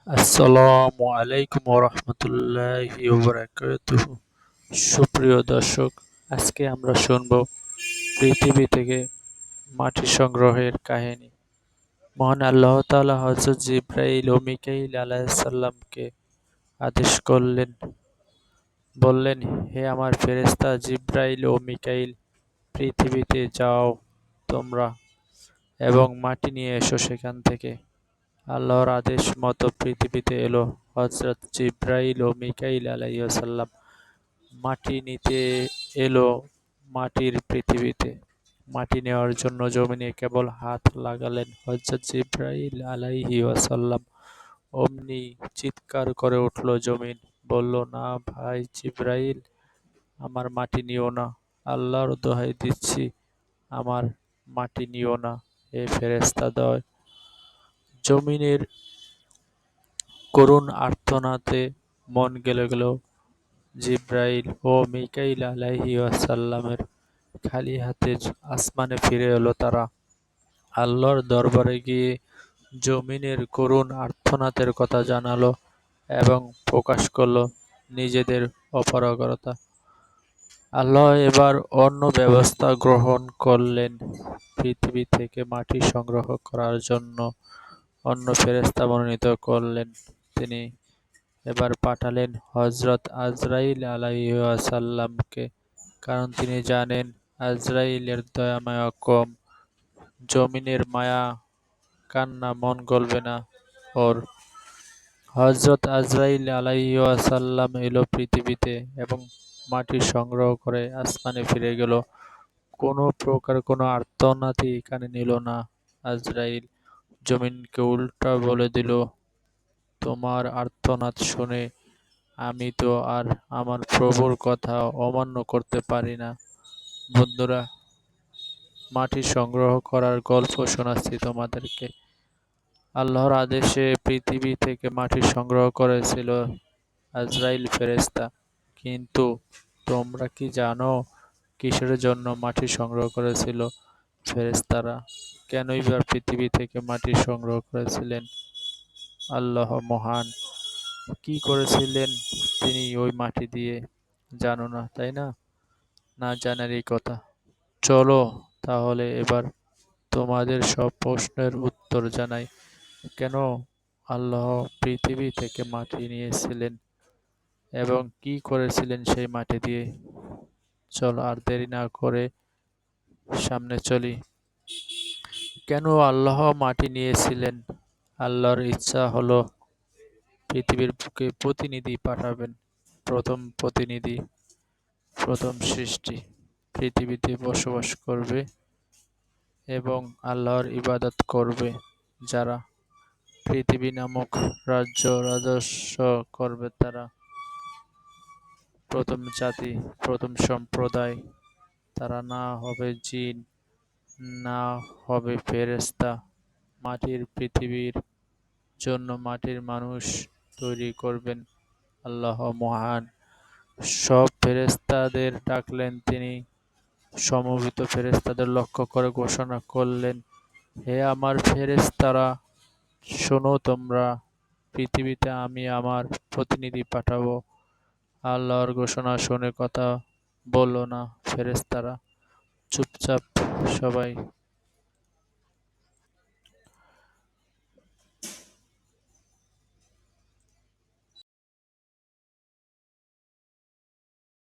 আসসালামু আলাইকুম ওরহমতুল্লাহি ওবারাকাতুহু। সুপ্রিয় দর্শক, আজকে আমরা শুনব পৃথিবী থেকে মাটি সংগ্রহের কাহিনী। মহান আল্লাহ তাআলা হযরত জিবরাইল ও মিকাইল আলাইহিসসালামকে আদেশ করলেন, বললেন, হে আমার ফেরেশতা জিবরাইল ও মিকাইল, পৃথিবীতে যাও তোমরা এবং মাটি নিয়ে এসো সেখান থেকে। আল্লাহর আদেশ মতো পৃথিবীতে এলো হযরত জিবরাইল ও মিকাইল আলাইহিসসালাম। মাটি নিতে এলো মাটির পৃথিবীতে। মাটি নেওয়ার জন্য জমিনে কেবল হাত লাগালেন হযরত জিবরাইল আলাইহিসসালাম, অমনি চিৎকার করে উঠল জমিন। বলল, না ভাই জিবরাইল, আমার মাটি নিও না, আল্লাহর দোহাই দিচ্ছি, আমার মাটি নিও না, হে ফেরেশতাদ্বয়। জমিনের করুণ আর্তনাদে মন গলে গেল জিবরাইল ও মিকাইল আলাইহিসসালামের। খালি হাতে আসমানে ফিরে এলো তারা। আল্লাহর দরবারে গিয়ে জমিনের করুণ আর্তনাদের কথা জানালো এবং প্রকাশ করলো নিজেদের অপারগতা। আল্লাহ এবার অন্য ব্যবস্থা গ্রহণ করলেন। পৃথিবী থেকে মাটি সংগ্রহ করার জন্য অন্য ফেরেশতা মনোনীত করলেন। তিনি এবার পাঠালেন হযরত আজরাইল আলাইহিসসালামকে, কারণ তিনি জানেন আজরাইলের দয়া মায়া কম। জমিনের মায়া কান্না মন গলবে না ওর। হযরত আজরাইল আলাইহিসসালাম এলো পৃথিবীতে এবং মাটি সংগ্রহ করে আসমানে ফিরে গেল। কোনো প্রকার কোনো আর্তনাদই কানে নিল না। আজরাইল জমিনকে উল্টা বলে দিল, তোমার আর্তনাদ শুনে আমি তো আর আমার প্রভুর কথা অমান্য করতে পারি না। বন্ধুরা, মাটি সংগ্রহ করার গল্প শোনাচ্ছি তোমাদেরকে। আল্লাহর আদেশে পৃথিবী থেকে মাটি সংগ্রহ করেছিল আজরাইল ফেরেশতা। কিন্তু তোমরা কি জানো কিসের জন্য মাটি সংগ্রহ করেছিল ফেরেশতারা? কেনই বা পৃথিবী থেকে মাটি সংগ্রহ করেছিলেন? আল্লাহ মহান। কি করেছিলেন তিনি ওই মাটি দিয়ে? জানো না, তাই না? না জানারই কথা। চলো তাহলে এবার তোমাদের সব প্রশ্নের উত্তর জানাই। কেন আল্লাহ পৃথিবী থেকে মাটি নিয়েছিলেন এবং কি করেছিলেন সেই মাটি দিয়ে? চলো আর দেরি না করে সামনে চলি। কেন আল্লাহ মাটি নিয়েছিলেন? আল্লাহর ইচ্ছা হলো পৃথিবীর বুকে প্রতিনিধি পাঠাবেন। প্রথম প্রতিনিধি, প্রথম সৃষ্টি পৃথিবীতে বসবাস করবে এবং আল্লাহর ইবাদত করবে যারা, পৃথিবী নামক রাজ্য রাজস্ব করবে তারা, প্রথম জাতি, প্রথম সম্প্রদায়। তারা না হবে জিন, না হবে ফেরেশতা। মাটির পৃথিবীর জন্য মাটির মানুষ তৈরি করবেন আল্লাহ মহান। সব ফেরেশতাদের ডাকলেন তিনি। সমবেত ফেরেশতাদের লক্ষ্য করে ঘোষণা করলেন, হে আমার ফেরেশতারা, শোনো তোমরা, পৃথিবীতে আমি আমার প্রতিনিধি পাঠাবো। আল্লাহর ঘোষণা শুনে কথা বলল না ফেরেশতারা। চুপচাপ সবাই